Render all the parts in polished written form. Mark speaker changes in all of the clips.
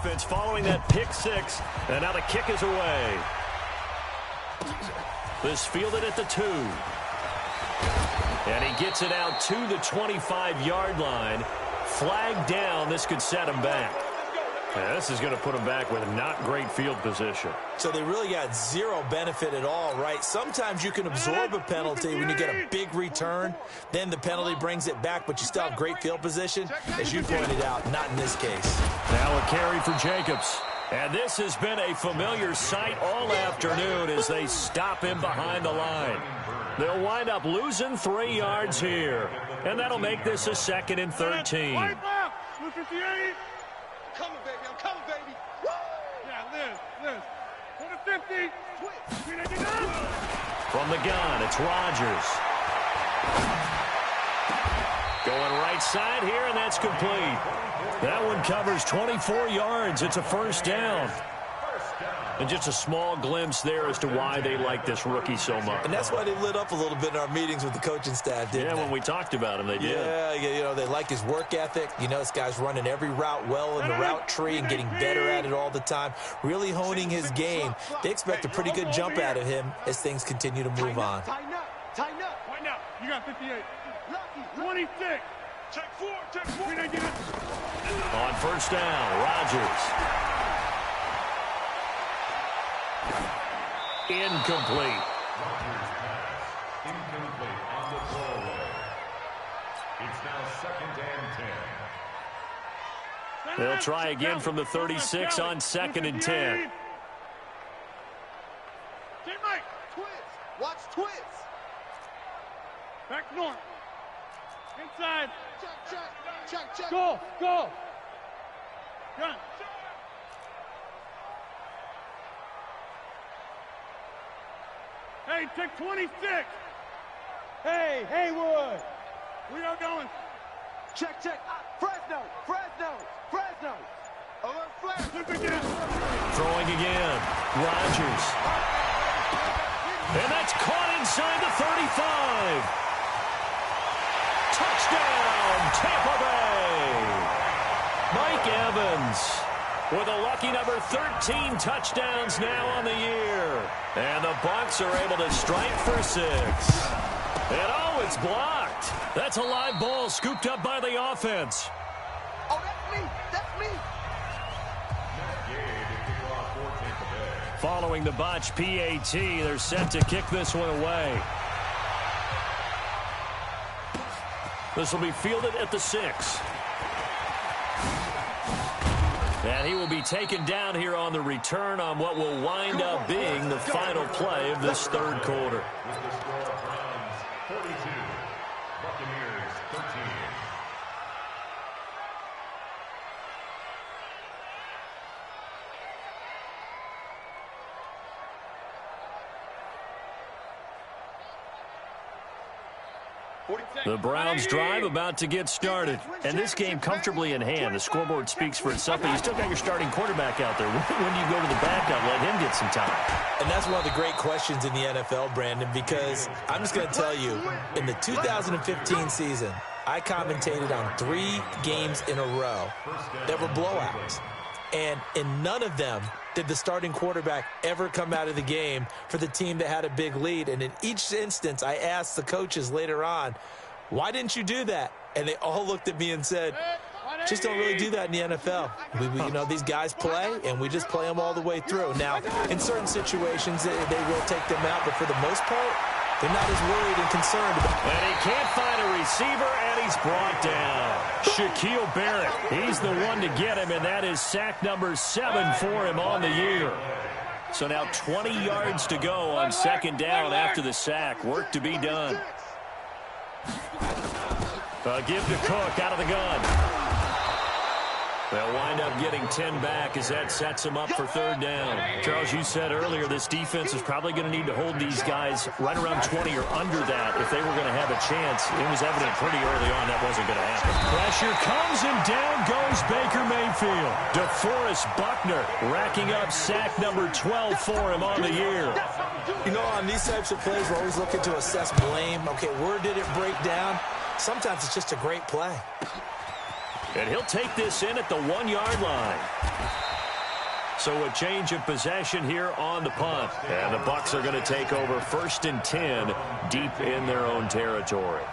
Speaker 1: offense following that pick six. And now the kick is away. This fielded at the 2. And he gets it out to the 25-yard line. Flag down. This could set him back. Yeah, this is going to put him back with not great field position.
Speaker 2: So they really got zero benefit at all, right? Sometimes you can absorb a penalty when you get a big return. Then the penalty brings it back, but you still have great field position. As you pointed out, not in this case.
Speaker 1: Now a carry for Jacobs. And this has been a familiar sight all afternoon as they stop him behind the line. They'll wind up losing 3 yards here. And that'll make this a 2nd and 13.
Speaker 3: Coming, baby. I'm coming, baby. Woo! Yeah, Liz. For the 50.
Speaker 1: From the gun, it's Rodgers. Going right side here, and that's complete. That one covers 24 yards. It's a first down. And just a small glimpse there as to why they like this rookie so much.
Speaker 2: And that's why they lit up a little bit in our meetings with the coaching staff, didn't they?
Speaker 1: Yeah, when we talked about him, they did.
Speaker 2: Yeah, you know, they like his work ethic. You know, this guy's running every route well in the route tree and getting better at it all the time, really honing his game. They expect a pretty good jump out of him as things continue to move on.
Speaker 3: Tighten up. Right now, you got 58. 26. Check 4.
Speaker 1: On first down, Rodgers. Incomplete.
Speaker 4: Incomplete on the throwaway. It's now 2nd and 10.
Speaker 1: They'll try again from the 36 on 2nd and 10.
Speaker 3: Mike. Twist. Watch twist. Back north. Inside. Check. Go. Gun. Hey, check 26. Hey, Haywood. We are going. Check. Fresno. Alert flash.
Speaker 1: Throwing again. Rodgers. And that's caught inside the 35. Touchdown, Tampa Bay. Mike Evans with a lucky number 13 touchdowns now on the year. And the Bucs are able to strike for 6. And oh, it's blocked. That's a live ball scooped up by the offense.
Speaker 3: Oh, that's me.
Speaker 1: Following the botch PAT, they're set to kick this one away. This will be fielded at the 6. And he will be taken down here on the return on what will wind up being the final play of this third quarter.
Speaker 4: With the score, Browns 42, Buccaneers 13.
Speaker 1: The Browns drive about to get started. And this game comfortably in hand. The scoreboard speaks for itself, but you still got your starting quarterback out there. When do you go to the backup, let him get some time?
Speaker 2: And that's one of the great questions in the NFL, Brandon, because I'm just going to tell you, in the 2015 season, I commentated on 3 games in a row that were blowouts. And in none of them did the starting quarterback ever come out of the game for the team that had a big lead. And in each instance, I asked the coaches later on, why didn't you do that? And they all looked at me and said, just don't really do that in the NFL. You know, these guys play, and we just play them all the way through. Now, in certain situations, they will take them out, but for the most part, they're not as worried and concerned about it.
Speaker 1: And he can't find a receiver, and he's brought down. Shaquille Barrett, he's the one to get him, and that is sack number 7 for him on the year. So now 20 yards to go on second down after the sack. Work to be done. Give to Cook out of the gun. They'll wind up getting 10 back as that sets them up for third down. Charles, you said earlier this defense is probably going to need to hold these guys right around 20 or under that if they were going to have a chance. It was evident pretty early on that wasn't going to happen. Pressure comes, and down goes Baker Mayfield. DeForest Buckner racking up sack number 12 for him on the year.
Speaker 2: You know, on these types of plays, we're always looking to assess blame. Okay, where did it break down? Sometimes it's just a great play.
Speaker 1: And he'll take this in at the 1-yard line. So a change of possession here on the punt. And the Bucs are going to take over 1st and 10 deep in their own territory.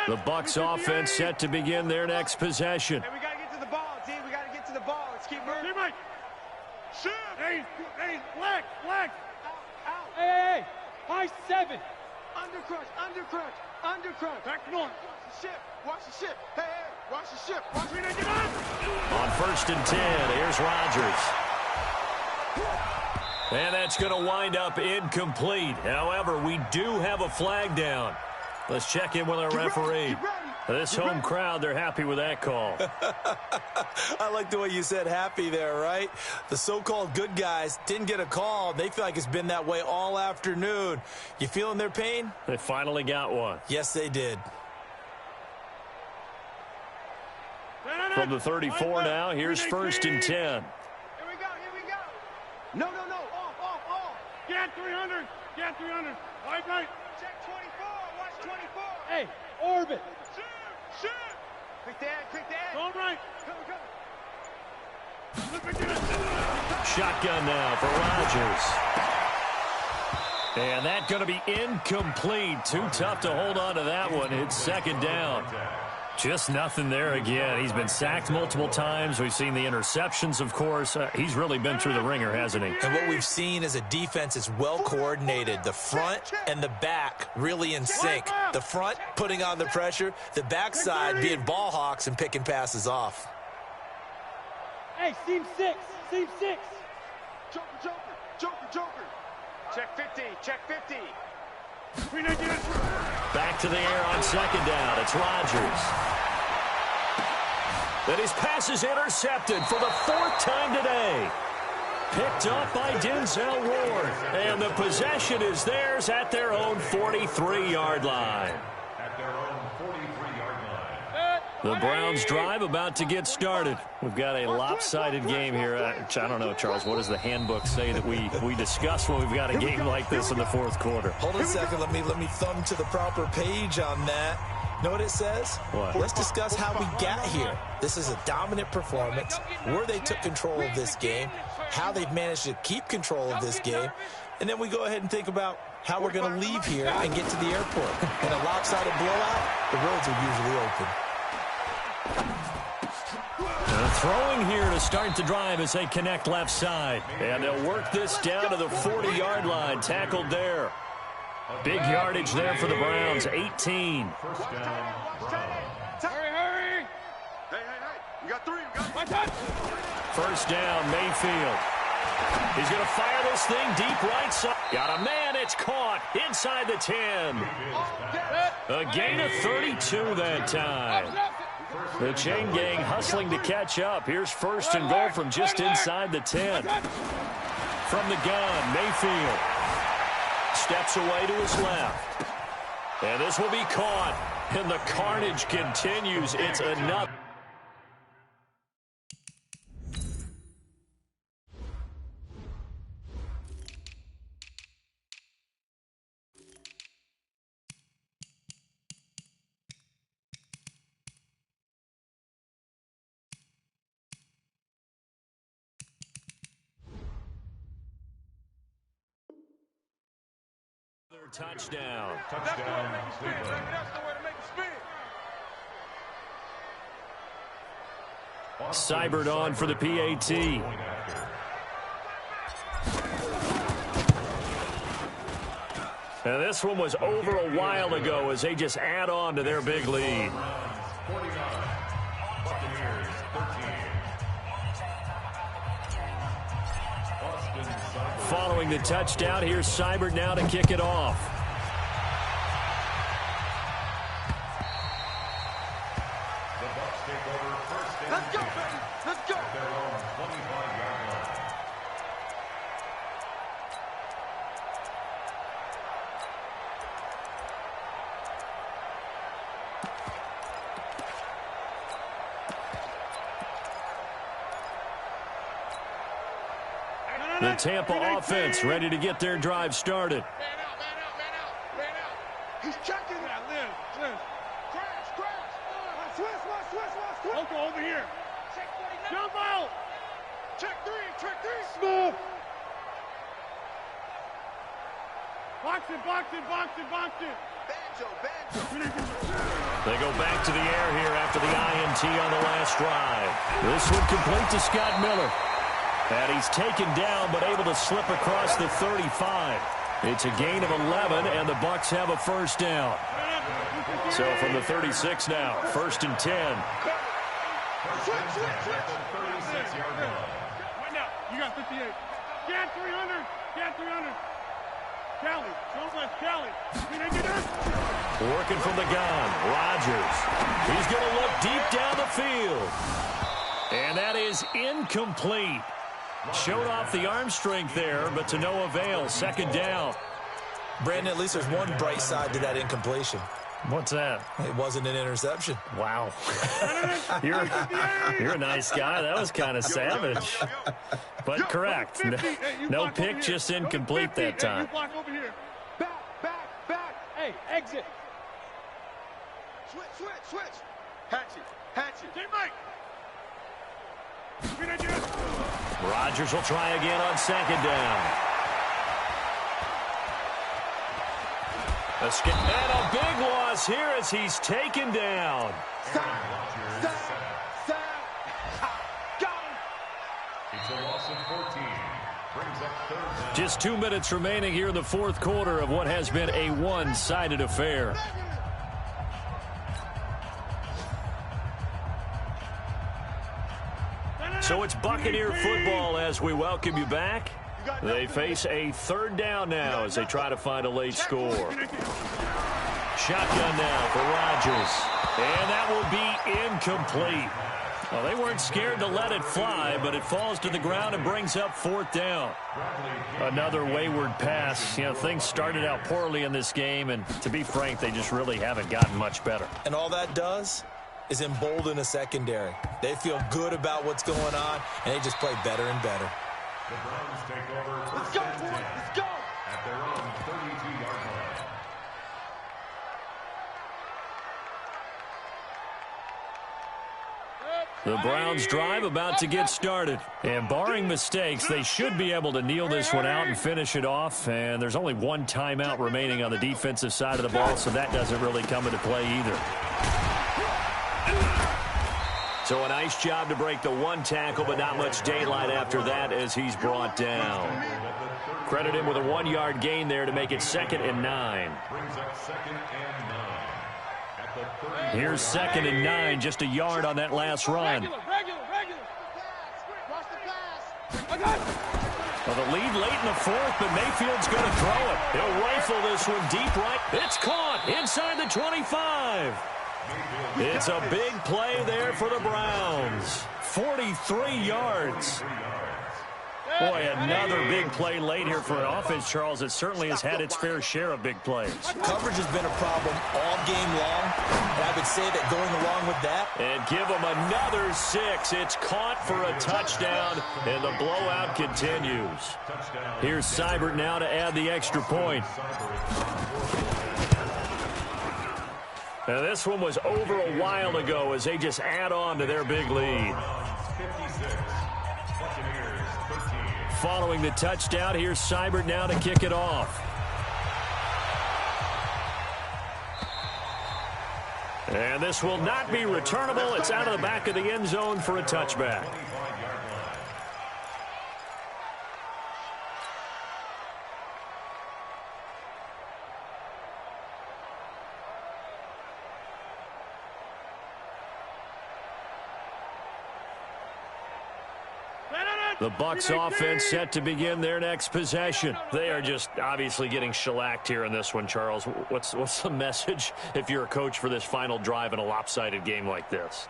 Speaker 1: The Bucs offense set to begin their next possession.
Speaker 3: Hey, we got to get to the ball, team. We got to get to the ball. Let's keep moving. Teammate. Shoot. Hey, flex. Out.
Speaker 5: Hey, high 7.
Speaker 3: Undercrush. Back north. Watch the ship. Hey, watch the ship. Watch me to get up.
Speaker 1: On 1st and 10, here's Rodgers. And that's going to wind up incomplete. However, we do have a flag down. Let's check in with our referee. This home crowd, they're happy with that call.
Speaker 2: I like the way you said happy there, right? The so-called good guys didn't get a call. They feel like it's been that way all afternoon. You feeling their pain?
Speaker 1: They finally got one.
Speaker 2: Yes, they did.
Speaker 1: From the 34 now, here's 1st and 10.
Speaker 3: Here we go. No. Off. Get 300. Right. Check 24. Watch 24.
Speaker 5: Hey, orbit.
Speaker 3: Shoot. Quick the edge. All right. Come.
Speaker 1: Shotgun now for Rodgers. And that's going to be incomplete. Too tough to hold on to that one. It's 2nd down. Just nothing there again. He's been sacked multiple times. We've seen the interceptions, of course. He's really been through the ringer, hasn't he?
Speaker 2: And what we've seen is a defense is well coordinated. The front and the back really in sync. The front putting on the pressure. The backside being ball hawks and picking passes off.
Speaker 5: Hey, seam 6.
Speaker 3: Joker. Check 50.
Speaker 1: Back to the air on 2nd down. It's Rodgers. Then his pass is intercepted for the 4th time today. Picked up by Denzel Ward. And the possession is theirs at their own 43-yard line.
Speaker 4: At their own 43-yard line.
Speaker 1: The Browns drive about to get started. We've got a lopsided game here. I don't know, Charles, what does the handbook say that we discuss when we've got a game like this in the 4th quarter?
Speaker 2: Hold on a second. Let me thumb to the proper page on that. Know what it says?
Speaker 1: What?
Speaker 2: Let's discuss how we got here. This is a dominant performance, where they took control of this game, how they've managed to keep control of this game, and then we go ahead and think about how we're going to leave here and get to the airport. In a lopsided blowout, the roads are usually open.
Speaker 1: Throwing here to start the drive as they connect left side. And they'll work this down to the 40-yard line. Tackled there. Big yardage there for the Browns. 18.
Speaker 4: First down, Browns.
Speaker 3: Hurry. Hey. We got 3.
Speaker 1: First down, Mayfield. He's going to fire this thing deep right side. Got a man. It's caught inside the 10. A gain of 32 that time. The chain gang hustling to catch up. Here's 1st and goal from just inside the 10. From the gun, Mayfield steps away to his left. And this will be caught. And the carnage continues. It's enough. Touchdown.
Speaker 4: Touchdown, Cleveland.
Speaker 3: That's the way to make it spin.
Speaker 1: Seibert on for the PAT. And this one was over a while ago as they just add on to their big lead.
Speaker 4: 49. Buccaneers 13.
Speaker 1: Following the touchdown, here's Seibert now to kick it off.
Speaker 4: The Bucs take over 1st and 10.
Speaker 3: Let's go, baby. Let's go.
Speaker 4: At their own 25-yard line.
Speaker 1: The Tampa offense ready to get their drive started.
Speaker 3: Man out. He's checking that. Liz. Crash. Swiss. Loco, over here. Check 49. Jump out. Check three.
Speaker 5: Smooth. Box it.
Speaker 3: Banjo.
Speaker 1: They go back to the air here after the INT on the last drive. This one complete to Scott Miller. And he's taken down but able to slip across the 35. It's a gain of 11, and the Bucs have a first down. So from the 36 now, 1st and 10.
Speaker 3: Switch.
Speaker 4: 36-yard line.
Speaker 3: Right now, you got 58. Get 300. Cali, don't let Cali.
Speaker 1: Working from the gun, Rodgers. He's going to look deep down the field. And that is incomplete. Showed off the arm strength there, but to no avail. 2nd down.
Speaker 2: Brandon, at least there's one bright side to that incompletion.
Speaker 1: What's that?
Speaker 2: It wasn't an interception.
Speaker 1: Wow. You're a nice guy. That was kind of savage. But correct. No pick, just incomplete that time.
Speaker 3: You block over here. Back.
Speaker 5: Hey, exit.
Speaker 3: Switch. Hatchet. Mike.
Speaker 1: Rodgers will try again on 2nd down. And a big loss here as he's taken down.
Speaker 3: Got him.
Speaker 4: It's a loss of 14. Brings up 3rd down.
Speaker 1: Just 2 minutes remaining here in the 4th quarter of what has been a one-sided affair. So it's Buccaneer football as we welcome you back. They face a 3rd down now as they try to find a late score. Shotgun now for Rodgers. And that will be incomplete. Well, they weren't scared to let it fly, but it falls to the ground and brings up 4th down. Another wayward pass. You know, things started out poorly in this game, and to be frank, they just really haven't gotten much better.
Speaker 2: And all that does is embolden a secondary. They feel good about what's going on, and they just play better and better.
Speaker 4: The Browns take over
Speaker 3: Let's go.
Speaker 4: at their own 32-yard line.
Speaker 1: The Browns drive about to get started. And barring mistakes, they should be able to kneel this one out and finish it off. And there's only one timeout remaining on the defensive side of the ball, so that doesn't really come into play either. So a nice job to break the one tackle, but not much daylight after that as he's brought down. Credit him with a 1-yard gain there to make it 2nd and 9.
Speaker 4: Brings up 2nd and 9. At the 30.
Speaker 1: Here's 2nd and 9, just a yard on that last run.
Speaker 5: Regular.
Speaker 3: Watch the pass.
Speaker 1: Well, the lead late in the 4th, but Mayfield's going to throw it. He'll rifle this one deep right. It's caught inside the 25. It's a big play there for the Browns. 43 yards. Boy, another big play late here for an offense, Charles. It certainly has had its fair share of big plays.
Speaker 2: Coverage has been a problem all game long, and I would say that going along with that.
Speaker 1: And give them another 6. It's caught for a touchdown, and the blowout continues. Here's Seibert now to add the extra point. Now, this one was over a while ago as they just add on to their big lead.
Speaker 4: 56. Buccaneers 13.
Speaker 1: Following the touchdown, here's Seibert now to kick it off. And this will not be returnable. It's out of the back of the end zone for a touchback. The Bucs offense set to begin their next possession. They are just obviously getting shellacked here in this one, Charles. What's the message if you're a coach for this final drive in a lopsided game like this?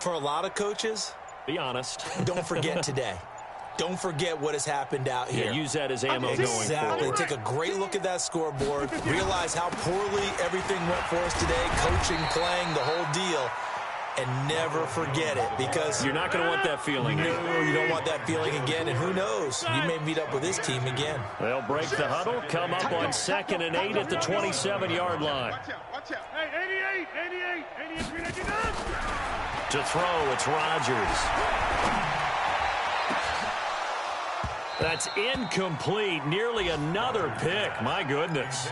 Speaker 2: For a lot of coaches,
Speaker 1: be honest.
Speaker 2: Don't forget today. Don't forget what has happened out here.
Speaker 1: Yeah, use that as ammo going forward.
Speaker 2: Exactly. Take a great look at that scoreboard. Realize how poorly everything went for us today. Coaching, playing, the whole deal. and never forget it, because
Speaker 1: you're not going to want that feeling.
Speaker 2: No, you don't want that feeling again, and who knows, you may meet up with this team again.
Speaker 1: They'll break the huddle, come up on 2nd and 8 at the 27-yard line.
Speaker 3: Watch out. Hey, 88, 399.
Speaker 1: To throw, it's Rodgers. That's incomplete. Nearly another pick. My goodness.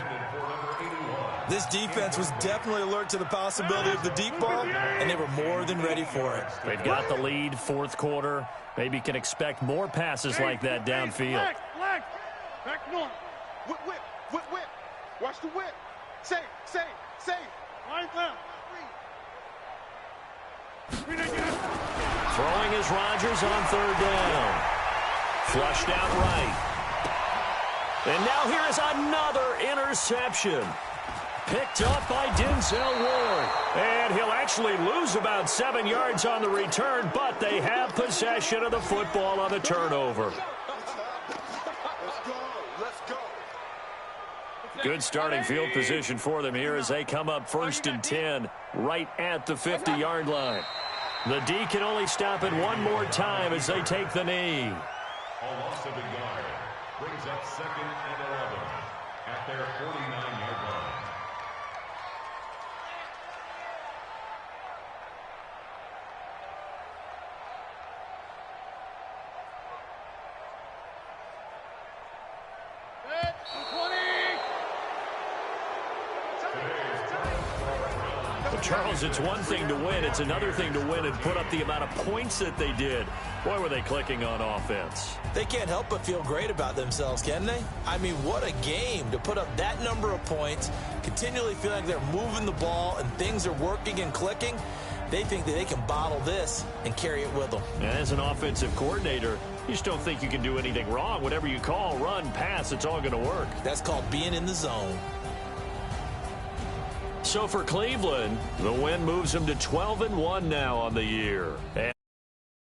Speaker 2: This defense was definitely alert to the possibility of the deep ball, and they were more than ready for it.
Speaker 1: They've got the lead, 4th quarter. Maybe can expect more passes like that downfield.
Speaker 3: Flag. Back north. Whip. Watch the whip. Save. Right left.
Speaker 1: Throwing is Rodgers on 3rd down. Flushed out right. And now here is another interception. Picked up by Denzel Ward. And he'll actually lose about 7 yards on the return, but they have possession of the football on the turnover.
Speaker 3: Let's go.
Speaker 1: Good starting field position for them here as they come up 1st and 10 right at the 50-yard line. The D can only stop it one more time as they take the knee.
Speaker 4: A loss of a yard brings up 2nd and 11 at their 49-yard line.
Speaker 1: Charles, it's one thing to win. It's another thing to win and put up the amount of points that they did. Boy, were they clicking on offense.
Speaker 2: They can't help but feel great about themselves, can they? I mean, what a game to put up that number of points, continually feel like they're moving the ball and things are working and clicking. They think that they can bottle this and carry it with them.
Speaker 1: And as an offensive coordinator, you just don't think you can do anything wrong. Whatever you call, run, pass, it's all going to work.
Speaker 2: That's called being in the zone.
Speaker 1: So for Cleveland, the win moves them to 12-1 now on the year.